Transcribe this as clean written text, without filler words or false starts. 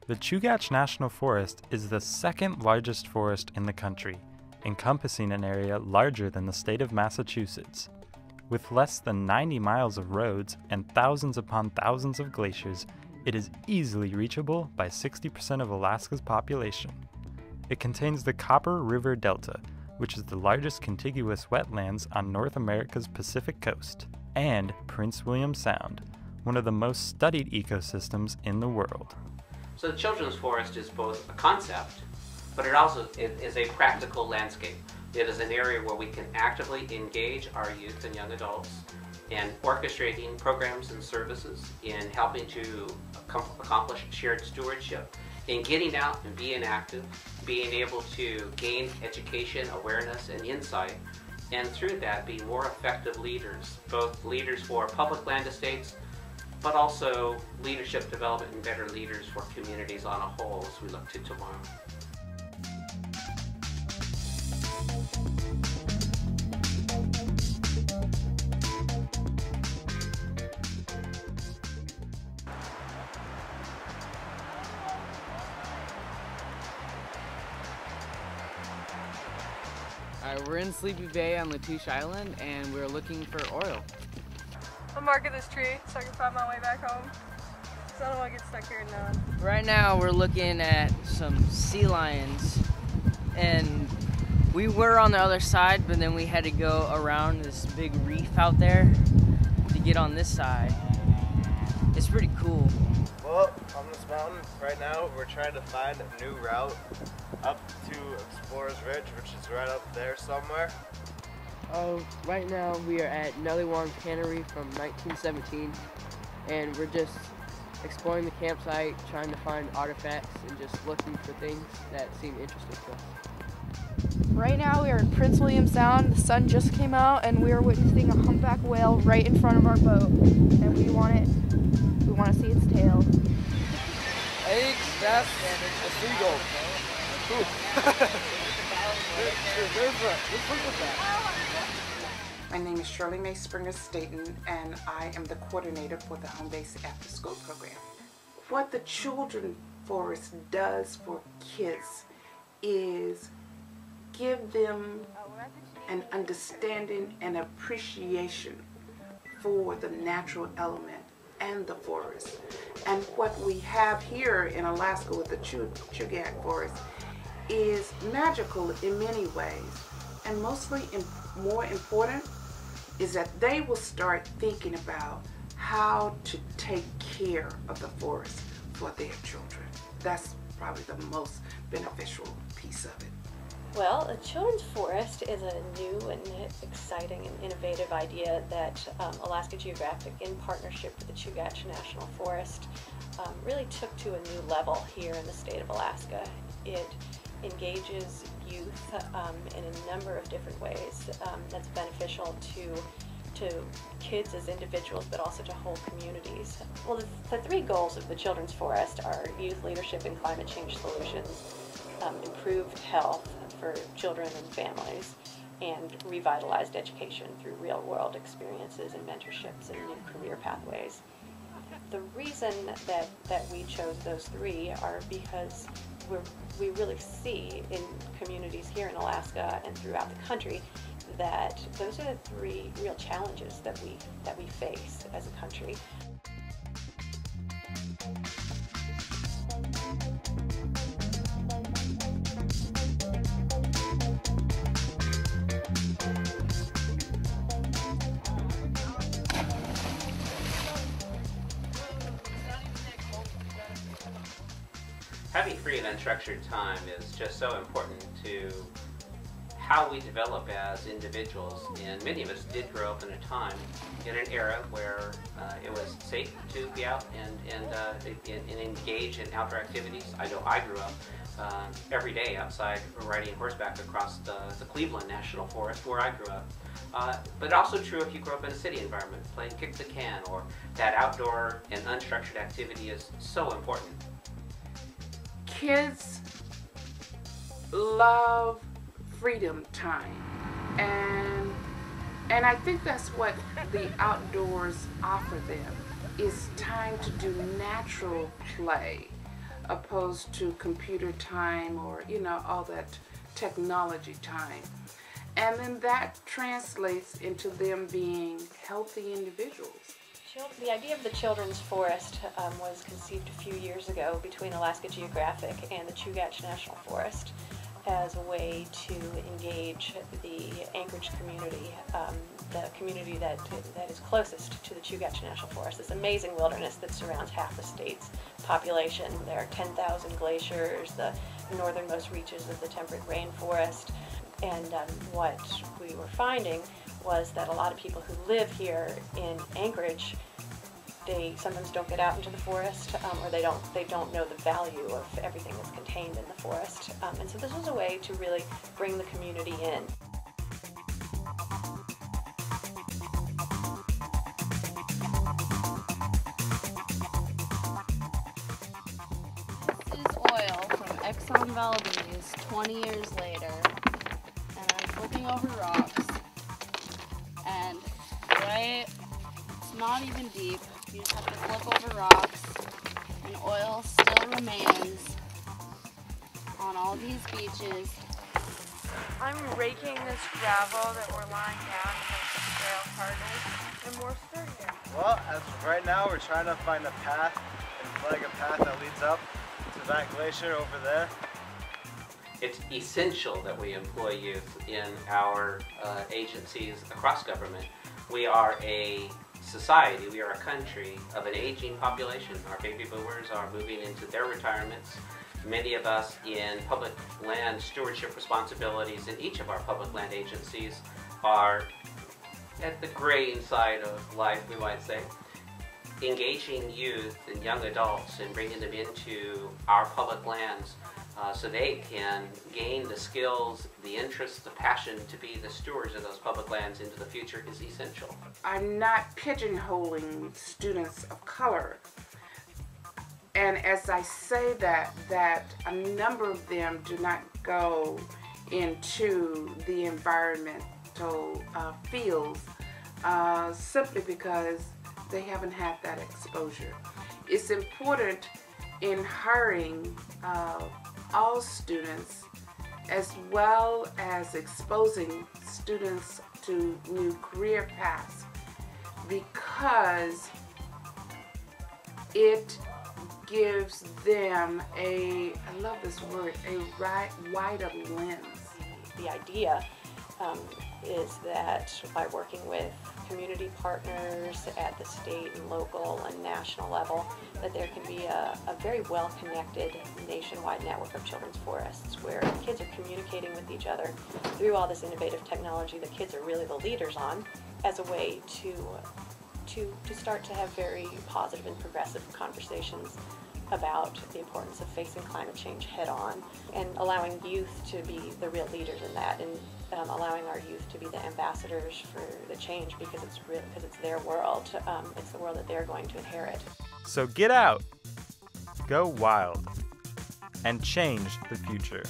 The Chugach National Forest is the second largest forest in the country, encompassing an area larger than the state of Massachusetts. With less than 90 miles of roads and thousands upon thousands of glaciers, it is easily reachable by 60% of Alaska's population. It contains the Copper River Delta, which is the largest contiguous wetlands on North America's Pacific coast, and Prince William Sound, one of the most studied ecosystems in the world. So the children's forest is both a concept, but it also is a practical landscape. It is an area where we can actively engage our youth and young adults in orchestrating programs and services, in helping to accomplish shared stewardship, in getting out and being active, being able to gain education, awareness, and insight, and through that be more effective leaders, both leaders for public land estates, but also leadership development and better leaders for communities on a whole as we look to tomorrow. We're in Sleepy Bay on Latouche Island, and we're looking for oil. I'll mark this tree so I can find my way back home. So I don't want to get stuck here now. Right now we're looking at some sea lions, and we were on the other side, but then we had to go around this big reef out there to get on this side. It's pretty cool. Well, on this mountain right now, we're trying to find a new route up to Explorers Ridge, which is right up there somewhere. Right now we are at Nellywan Cannery from 1917, and we're just exploring the campsite, trying to find artifacts and just looking for things that seem interesting to us. Right now we are in Prince William Sound. The sun just came out and we are witnessing a humpback whale right in front of our boat, and we want to see its tail. Hey, that's a seagull. My name is Shirley Mae Springer Staten, and I am the coordinator for the Home Base After School program. What the Children's Forest does for kids is give them an understanding and appreciation for the natural element and the forest. And what we have here in Alaska with the Chugach Forest is magical in many ways, and mostly more important is that they will start thinking about how to take care of the forest for their children. That's probably the most beneficial piece of it. Well, a children's forest is a new and exciting and innovative idea that Alaska Geographic, in partnership with the Chugach National Forest, really took to a new level here in the state of Alaska. It engages youth in a number of different ways that's beneficial to kids as individuals, but also to whole communities. Well, the three goals of the Children's Forest are youth leadership in climate change solutions, improved health for children and families, and revitalized education through real-world experiences and mentorships and new career pathways. The reason that we chose those three are because we really see in communities here in Alaska and throughout the country that those are the three real challenges that we face as a country. Having free and unstructured time is just so important to how we develop as individuals, and many of us did grow up in a time, in an era where it was safe to be out and engage in outdoor activities. I know I grew up every day outside riding horseback across the Cleveland National Forest where I grew up. But also true if you grow up in a city environment, playing kick the can, or that outdoor and unstructured activity is so important. Kids love freedom time, and I think that's what the outdoors offer them, is time to do natural play, opposed to computer time or, you know, all that technology time. And then that translates into them being healthy individuals. The idea of the Children's Forest was conceived a few years ago between Alaska Geographic and the Chugach National Forest as a way to engage the Anchorage community, the community that is closest to the Chugach National Forest, this amazing wilderness that surrounds half the state's population. There are 10,000 glaciers, the northernmost reaches of the temperate rainforest, and what we were finding was that a lot of people who live here in Anchorage, they sometimes don't get out into the forest, or they don't know the value of everything that's contained in the forest. And so this was a way to really bring the community in. This is oil from Exxon Valdez 20 years later. And I was looking over rocks, and it's not even deep. You just have to flip over rocks, and oil still remains on all these beaches. I'm raking this gravel that we're lying down to make the trail harder and more sturdier. Well, as of right now, we're trying to find a path and flag a path that leads up to that glacier over there. It's essential that we employ youth in our agencies across government. We are a society, we are a country of an aging population. Our baby boomers are moving into their retirements. Many of us in public land stewardship responsibilities in each of our public land agencies are at the graying side of life, we might say. Engaging youth and young adults and bringing them into our public lands so they can gain the skills, the interests, the passion to be the stewards of those public lands into the future is essential. I'm not pigeonholing students of color. And as I say that a number of them do not go into the environmental fields simply because they haven't had that exposure. It's important in hiring all students as well as exposing students to new career paths, because it gives them I love this word, a wider lens. The idea is that by working with community partners at the state and local and national level, that there can be a very well-connected nationwide network of children's forests where kids are communicating with each other through all this innovative technology that kids are really the leaders on, as a way to start to have very positive and progressive conversations about the importance of facing climate change head-on and allowing youth to be the real leaders in that, and allowing our youth to be the ambassadors for the change, because it's their world. It's the world that they're going to inherit. So get out, go wild, and change the future.